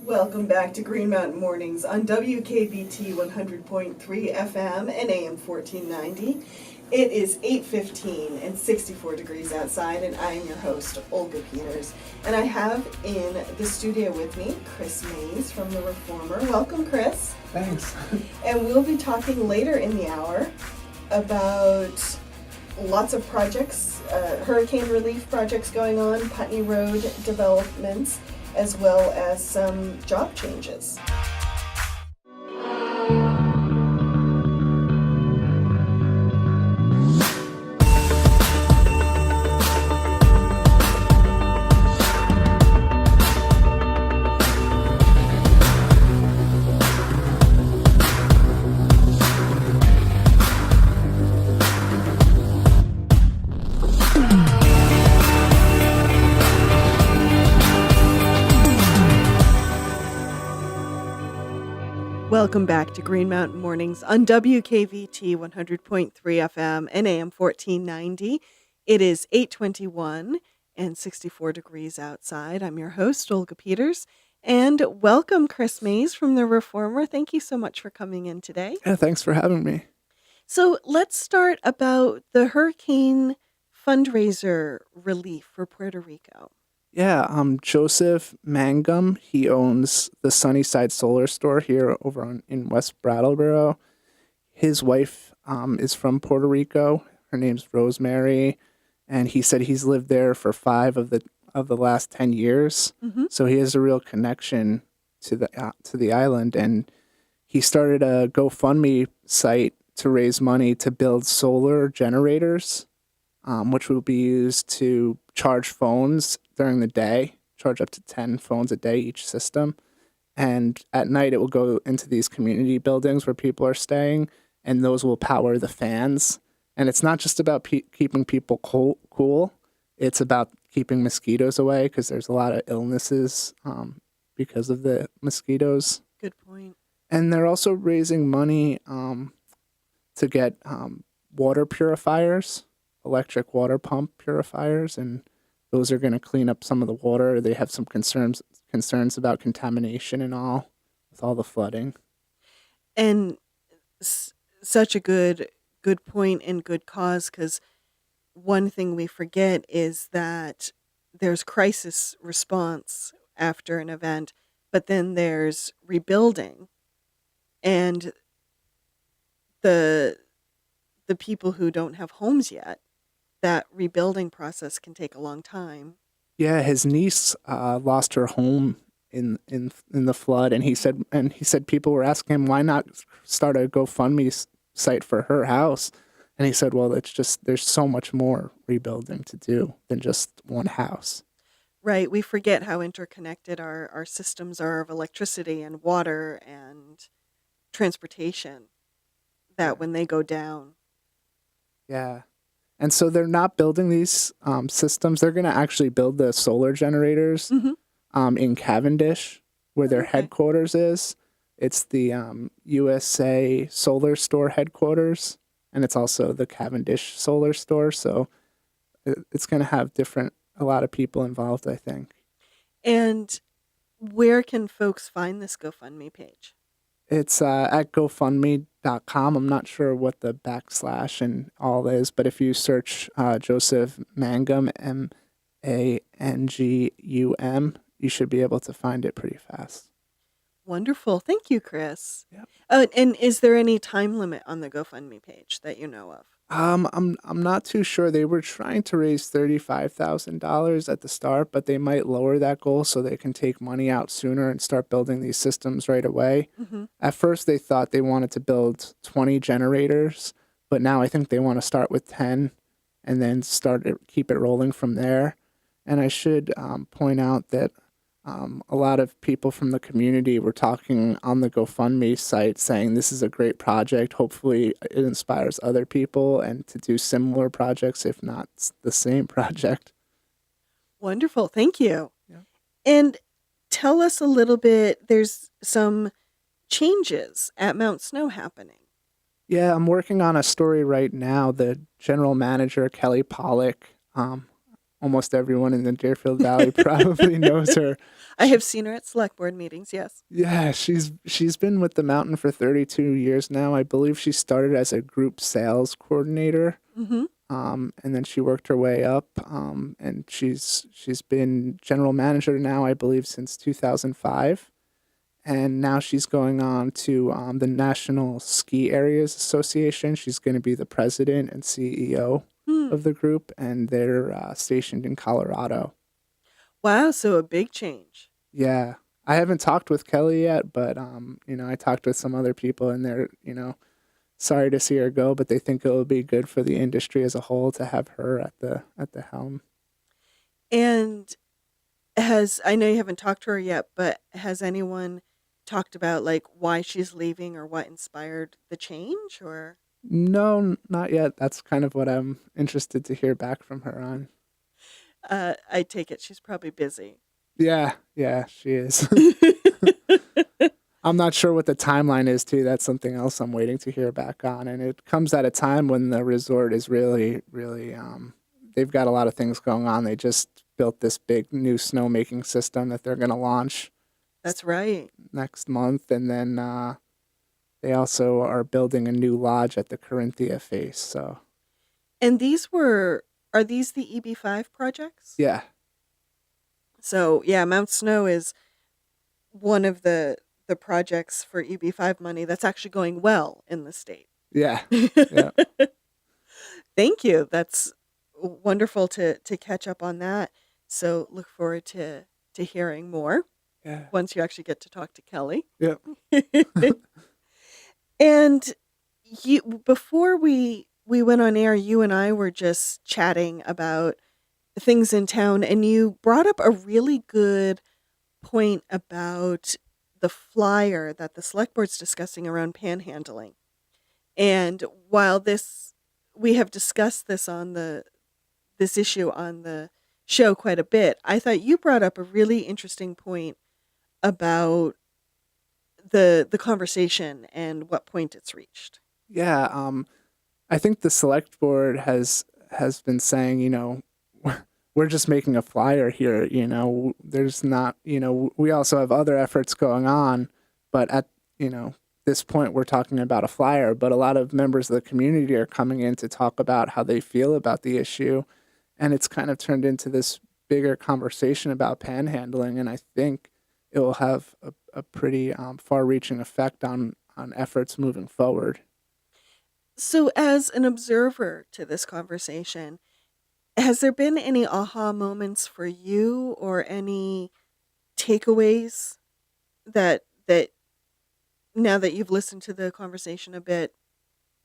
Welcome back to Green Mountain Mornings on WKBT 100.3 FM and AM 1490. It is 8:15 and 64 degrees outside, and I am your host, Olga Peters. And I have in the studio with me Chris Mays from The Reformer. Welcome, Chris. Thanks. And we'll be talking later in the hour about lots of projects, hurricane relief projects going on, Putney Road developments, as well as some job changes. Welcome back to Green Mountain Mornings on WKVT 100.3 FM and AM 1490. It is 8:21 and 64 degrees outside. I'm your host, Olga Peters, and welcome, Chris Mays from The Reformer. Thank you so much for coming in today. Yeah, thanks for having me. So let's start about the hurricane fundraiser relief for Puerto Rico. Yeah, Joseph Mangum. He owns the Sunnyside Solar Store here in West Brattleboro. His wife is from Puerto Rico. Her name's Rosemary, and he said he's lived there for 5 of the last 10 years. Mm-hmm. So he has a real connection to the island, and he started a GoFundMe site to raise money to build solar generators, which will be used to charge phones during the day, charge up to 10 phones a day each system. And at night, it will go into these community buildings where people are staying, and those will power the fans. And it's not just about keeping people cool. It's about keeping mosquitoes away, because there's a lot of illnesses because of the mosquitoes. Good point. And they're also raising money to get water purifiers, electric water pump purifiers, and those are going to clean up some of the water. They have some concerns about contamination and all, with all the flooding. And such a good point and good cause, because one thing we forget is that there's crisis response after an event, but then there's rebuilding, and the people who don't have homes yet, that rebuilding process can take a long time. Yeah, his niece lost her home in the flood, and he said people were asking him why not start a GoFundMe site for her house, and he said, well, it's just there's so much more rebuilding to do than just one house. Right, we forget how interconnected our systems are of electricity and water and transportation, that when they go down. Yeah. And so they're not building these systems. They're going to actually build the solar generators in Cavendish, where their headquarters is. It's the USA Solar Store headquarters, and it's also the Cavendish Solar Store. So it's going to have a lot of people involved, I think. And where can folks find this GoFundMe page? It's at GoFundMe.com. I'm not sure what the / and all is, but if you search Joseph Mangum, Mangum, you should be able to find it pretty fast. Wonderful. Thank you, Chris. Yep. And is there any time limit on the GoFundMe page that you know of? I'm not too sure. They were trying to raise $35,000 at the start, but they might lower that goal so they can take money out sooner and start building these systems right away. Mm-hmm. At first, they thought they wanted to build 20 generators, but now I think they want to start with 10 and then keep it rolling from there. And I should point out that a lot of people from the community were talking on the GoFundMe site saying this is a great project. Hopefully it inspires other people and to do similar projects, if not the same project. Wonderful. Thank you. Yeah. And tell us a little bit, there's some changes at Mount Snow happening. Yeah, I'm working on a story right now. The general manager, Kelly Pollock, almost everyone in the Deerfield Valley probably knows her. I have seen her at select board meetings, yes. Yeah, she's been with the mountain for 32 years now. I believe she started as a group sales coordinator, Mm-hmm. and then she worked her way up, and she's been general manager now, I believe, since 2005. And now she's going on to the National Ski Areas Association. She's going to be the president and CEO Hmm. of the group, and they're stationed in Colorado. Wow, so a big change. Yeah, I haven't talked with Kelly yet, but I talked with some other people, and they're sorry to see her go, but they think it will be good for the industry as a whole to have her at the helm. And I know you haven't talked to her yet, but has anyone talked about like why she's leaving or what inspired the change or No, not yet. That's kind of what I'm interested to hear back from her on. I take it she's probably busy. Yeah, she is. I'm not sure what the timeline is too. That's something else I'm waiting to hear back on. And it comes at a time when the resort is really, really they've got a lot of things going on. They just built this big new snowmaking system that they're gonna launch That's right. next month, and then they also are building a new lodge at the Corinthia face. So And are these the EB5 projects? yeah, So, yeah, Mount Snow is one of the projects for EB5 money that's actually going well in the state. yeah, yeah, Thank you. That's wonderful to catch up on that. So, look forward to hearing more yeah, once you actually get to talk to Kelly. yeah. And before we went on air, you and I were just chatting about things in town, and you brought up a really good point about the flyer that the select board's discussing around panhandling. And while we have discussed this issue on the show quite a bit, I thought you brought up a really interesting point about the conversation and what point it's reached. Yeah, I think the select board has been saying, we're just making a flyer here. There's not, we also have other efforts going on, but at this point we're talking about a flyer. But a lot of members of the community are coming in to talk about how they feel about the issue, and it's kind of turned into this bigger conversation about panhandling. And I think it will have a pretty far-reaching effect on efforts moving forward. So, as an observer to this conversation, has there been any aha moments for you or any takeaways that now that you've listened to the conversation a bit,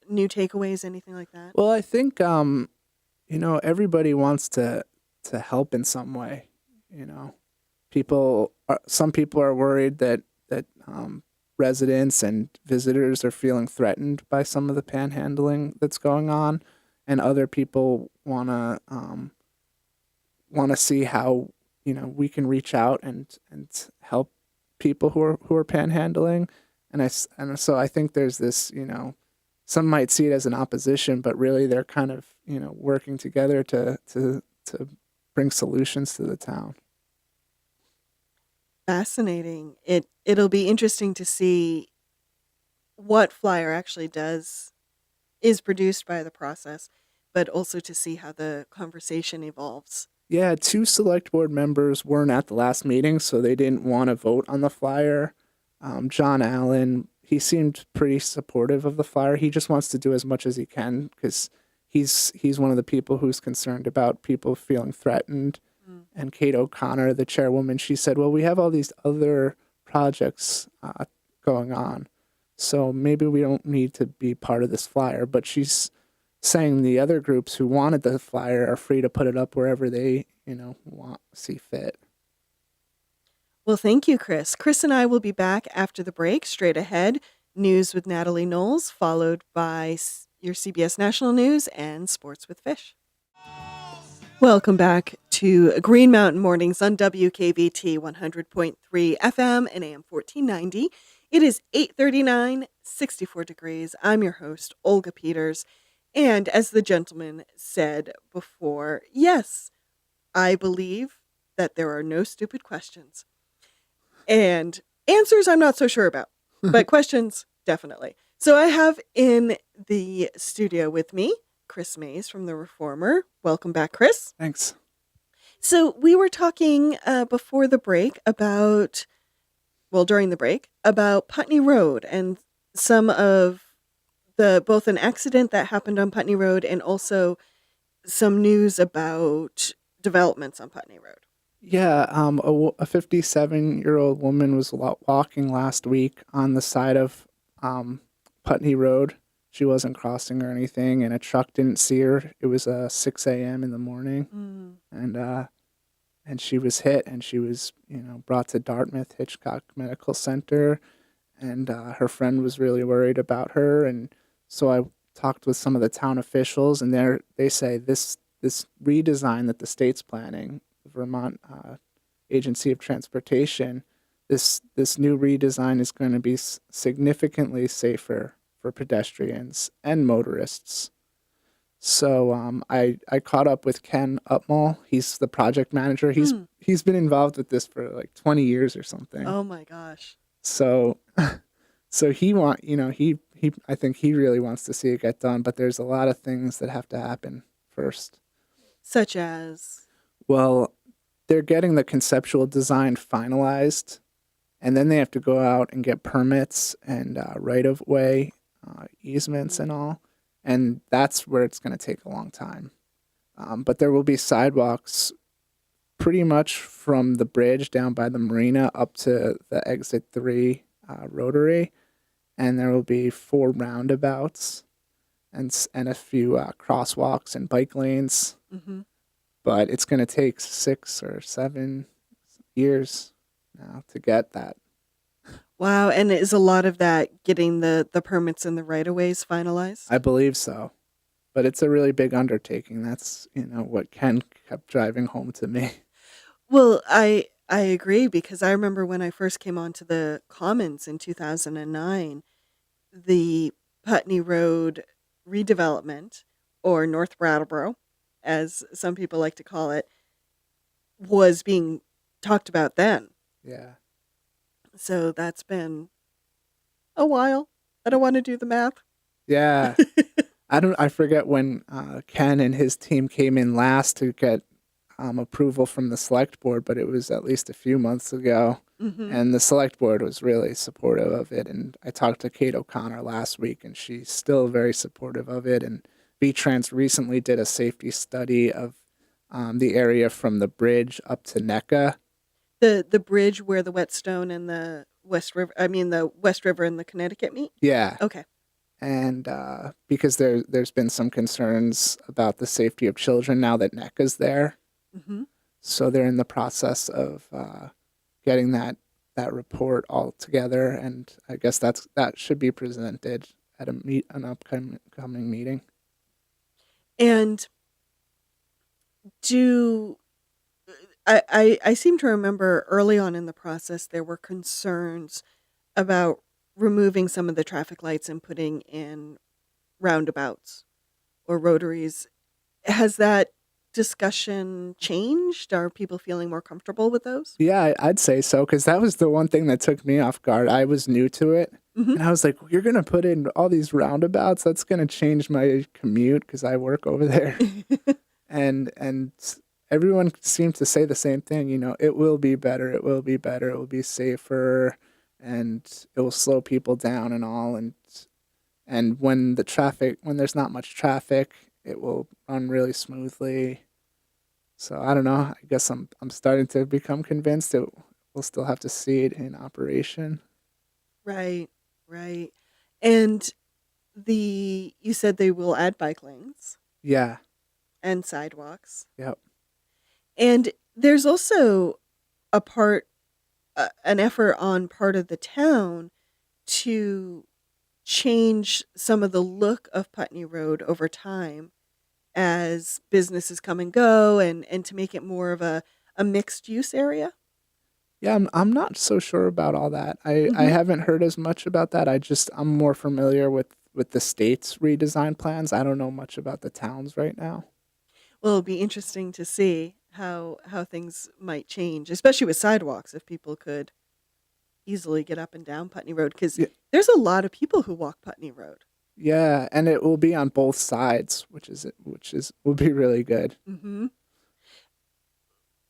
new takeaways, anything like that? Well, I think everybody wants to help in some way. Some people are worried that residents and visitors are feeling threatened by some of the panhandling that's going on, and other people want to see how we can reach out and help people who are panhandling. And so I think there's this, some might see it as an opposition, but really they're kind of working together to bring solutions to the town. Fascinating. It'll be interesting to see what flyer actually is produced by the process, but also to see how the conversation evolves. Yeah, two select board members weren't at the last meeting, so they didn't want to vote on the flyer. John Allen, he seemed pretty supportive of the flyer. He just wants to do as much as he can because he's one of the people who's concerned about people feeling threatened. Mm. And Kate O'Connor, the chairwoman, she said, well, we have all these other projects going on, so maybe we don't need to be part of this flyer. But she's saying the other groups who wanted the flyer are free to put it up wherever they, see fit. Well, thank you, Chris. Chris and I will be back after the break. Straight ahead, news with Natalie Knowles, followed by your CBS National News and Sports with Fish. Welcome back to Green Mountain Mornings on WKVT 100.3 FM and AM 1490. It is 8:39, 64 degrees. I'm your host, Olga Peters. And as the gentleman said before, yes, I believe that there are no stupid questions. And answers I'm not so sure about, but questions definitely. So I have in the studio with me Chris Mays from The Reformer. Welcome back, Chris. Thanks. So we were talking before the break about, well, during the break, about Putney Road and some of both an accident that happened on Putney Road and also some news about developments on Putney Road. Yeah, a 57-year-old woman was walking last week on the side of Putney Road. She wasn't crossing or anything, and a truck didn't see her. It was 6 a.m. in the morning, and she was hit, and she was brought to Dartmouth Hitchcock Medical Center, and her friend was really worried about her, and so I talked with some of the town officials, and they say this redesign that the state's planning, the Vermont Agency of Transportation, this new redesign is going to be significantly safer for pedestrians and motorists. So I caught up with Ken Upmall. He's the project manager. He's been involved with this for like 20 years or something. Oh my gosh. So he I think he really wants to see it get done, but there's a lot of things that have to happen first. Such as? Well, they're getting the conceptual design finalized, and then they have to go out and get permits and right-of-way easements and all, and that's where it's going to take a long time. But there will be sidewalks pretty much from the bridge down by the marina up to the exit 3 rotary, and there will be 4 roundabouts and a few crosswalks and bike lanes. Mm-hmm. But it's going to take 6 or 7 years now to get that. Wow, and is a lot of that getting the permits and the right-of-ways finalized? I believe so. But it's a really big undertaking. That's, what Ken kept driving home to me. Well, I agree, because I remember when I first came onto the Commons in 2009, the Putney Road redevelopment, or North Brattleboro, as some people like to call it, was being talked about then. Yeah. So that's been a while. I don't want to do the math. Yeah. I forget when Ken and his team came in last to get approval from the select board, but it was at least a few months ago. Mm-hmm. And the select board was really supportive of it. And I talked to Kate O'Connor last week, and she's still very supportive of it. And VTrans recently did a safety study of the area from the bridge up to NECA. The bridge where the Whetstone and the West River and the Connecticut meet? Yeah. Okay. And because there's been some concerns about the safety of children now that NECA's there. Mm-hmm. So they're in the process of getting that report all together, and I guess that should be presented at an upcoming meeting. And I seem to remember early on in the process there were concerns about removing some of the traffic lights and putting in roundabouts or rotaries. Has that discussion changed? Are people feeling more comfortable with those? Yeah, I'd say so, because that was the one thing that took me off guard. I was new to it, and I was like, you're going to put in all these roundabouts? That's going to change my commute because I work over there. and everyone seemed to say the same thing, it will be better, it will be better, it will be safer, and it will slow people down and all. And when there's not much traffic, it will run really smoothly. So I don't know. I guess I'm starting to become convinced that we'll still have to see it in operation. Right. And you said they will add bike lanes. Yeah. And sidewalks. Yep. And there's also an effort on part of the town to change some of the look of Putney Road over time as businesses come and go, and to make it more of a mixed use area. Yeah, I'm not so sure about all that. I haven't heard as much about that. I'm more familiar with the state's redesign plans. I don't know much about the towns right now. Well, it'll be interesting to see. how things might change, especially with sidewalks, if people could easily get up and down Putney Road, because Yeah, there's a lot of people who walk Putney Road. yeah, and it will be on both sides, which is will be really good. Hmm.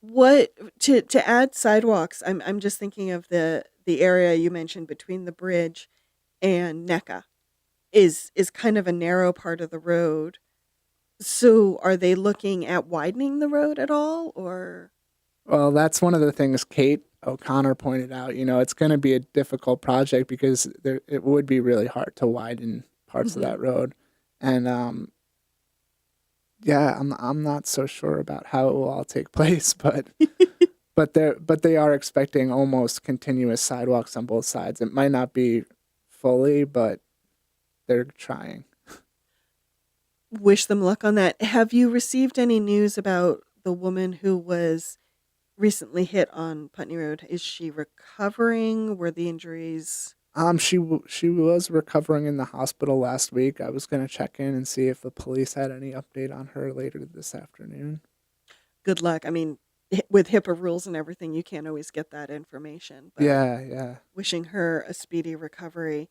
What to add sidewalks? I'm just thinking of the area you mentioned between the bridge and NECA is kind of a narrow part of the road. So are they looking at widening the road at all, or? Well, that's one of the things Kate O'Connor pointed out. You know, it's going to be a difficult project because it would be really hard to widen parts of Hmm. that road, and yeah, I'm not so sure about how it will all take place, but they are expecting almost continuous sidewalks on both sides. It might not be fully, but they're trying. Wish them luck on that. Have you received any news about the woman who was recently hit on Putney Road? Is she recovering? Were the injuries? She was recovering in the hospital last week. I was gonna check in and see if the police had any update on her later this afternoon. Good luck. I mean, with HIPAA rules and everything, you can't always get that information, but Yeah, yeah. wishing her a speedy recovery.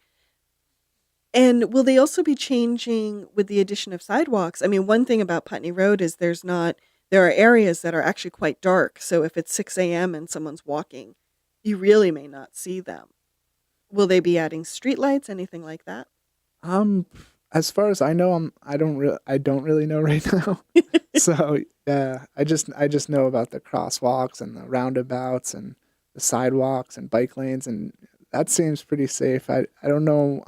And will they also be changing with the addition of sidewalks? I mean, one thing about Putney Road is there are areas that are actually quite dark. So if it's 6 a.m. and someone's walking, you really may not see them. Will they be adding streetlights, anything like that? Um, as far as I know, I don't really know right now. So yeah, I just know about the crosswalks and the roundabouts and the sidewalks and bike lanes, and that seems pretty safe. I don't know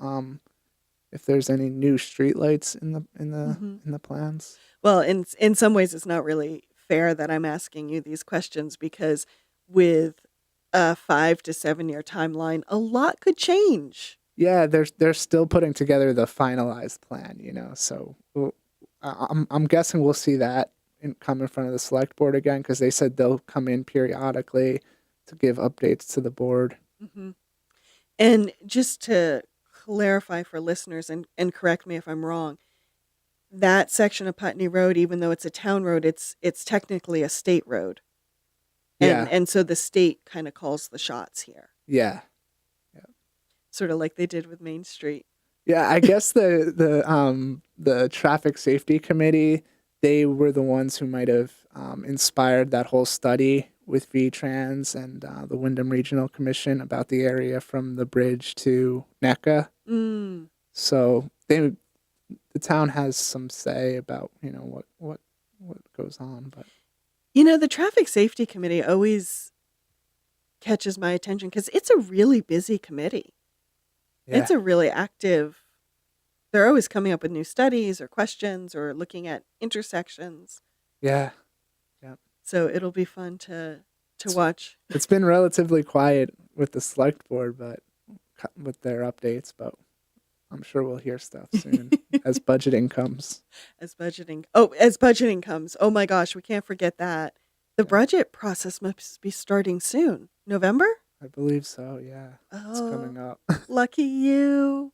if there's any new streetlights Hmm. in the plans. Well, in some ways, it's not really fair that I'm asking you these questions because with a 5 to 7 year timeline, a lot could change. Yeah, they're still putting together the finalized plan, you know. So I'm guessing we'll see that come in front of the select board again because they said they'll come in periodically to give updates to the board. Hmm. And just to clarify for listeners, and correct me if I'm wrong, that section of Putney Road, even though it's a town road, it's technically a state road, Yeah, and so the state kind of calls the shots here, yeah, yeah. sort of like they did with Main Street. Yeah, I guess the traffic safety committee, they were the ones who might have inspired that whole study with VTrans and the Wyndham Regional Commission about the area from the bridge to NECA. Mm. So the town has some say about what goes on, but You know, the traffic safety committee always catches my attention because it's a really busy committee. yeah, It's a really active. They're always coming up with new studies or questions or looking at intersections. yeah, yeah. So it'll be fun to It's watch. it's been relatively quiet with the select board, but with their updates, but I'm sure we'll hear stuff soon as budgeting comes. As budgeting comes. Oh my gosh, we can't forget that. The Yeah, budget process must be starting soon. November? I believe so. Yeah, it's Oh, coming up. lucky you.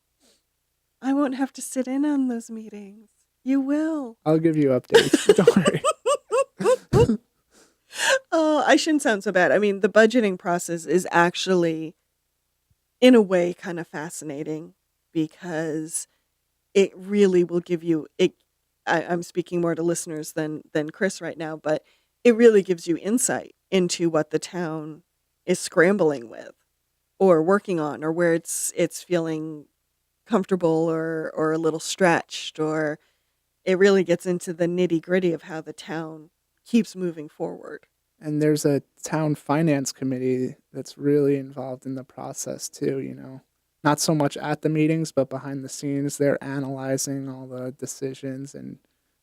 I won't have to sit in on those meetings. You will. I'll give you updates. Don't worry. Oh, I shouldn't sound so bad. I mean, the budgeting process is actually, in a way, kind of fascinating because it really will give you it. I'm speaking more to listeners than Chris right now, but it really gives you insight into what the town is scrambling with or working on, or where it's feeling comfortable or a little stretched, or it really gets into the nitty gritty of how the town keeps moving forward. And there's a town finance committee that's really involved in the process too, you know. Not so much at the meetings, but behind the scenes, they're analyzing all the decisions and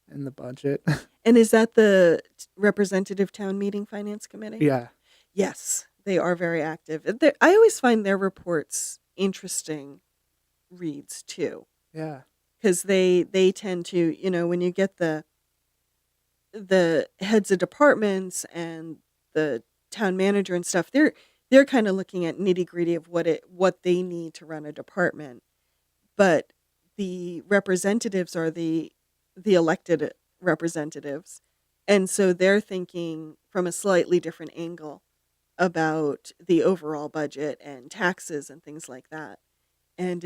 the budget. And is that the representative town meeting finance committee? Yeah, Yes, they are very active. I always find their reports interesting reads too, yeah, because they tend to, when you get the heads of departments and the town manager and stuff, they're kind of looking at nitty gritty of what they need to run a department. But the representatives are the elected representatives, And so they're thinking from a slightly different angle about the overall budget and taxes and things like that. And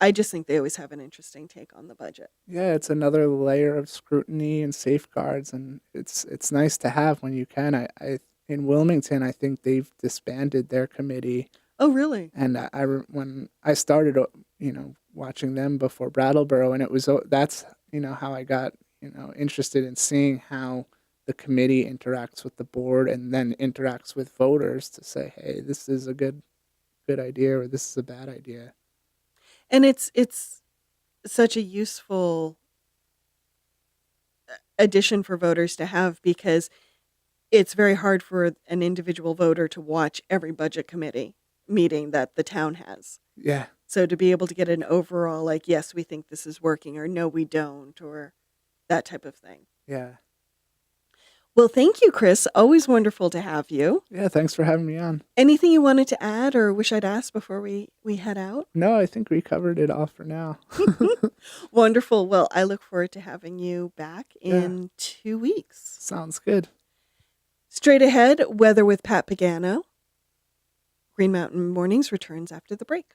I just think they always have an interesting take on the budget. Yeah, it's another layer of scrutiny and safeguards, and it's nice to have when you can. I in Wilmington, I think they've disbanded their committee, Oh, really? and when I started, watching them before Brattleboro, and it was that's how I got interested in seeing how the committee interacts with the board and then interacts with voters to say, hey, this is a good idea or this is a bad idea. And it's such a useful addition for voters to have because it's very hard for an individual voter to watch every budget committee meeting that the town has. Yeah, So to be able to get an overall, like, yes, we think this is working, or no, we don't, or that type of thing. yeah. Well, thank you, Chris. Always wonderful to have you. Yeah, thanks for having me on. Anything you wanted to add or wish I'd asked before we head out? No, I think we covered it all for now. Wonderful. Well, I look forward to having you back Yeah. in 2 weeks. Sounds good. Straight ahead, weather with Pat Pagano. Green Mountain Mornings returns after the break.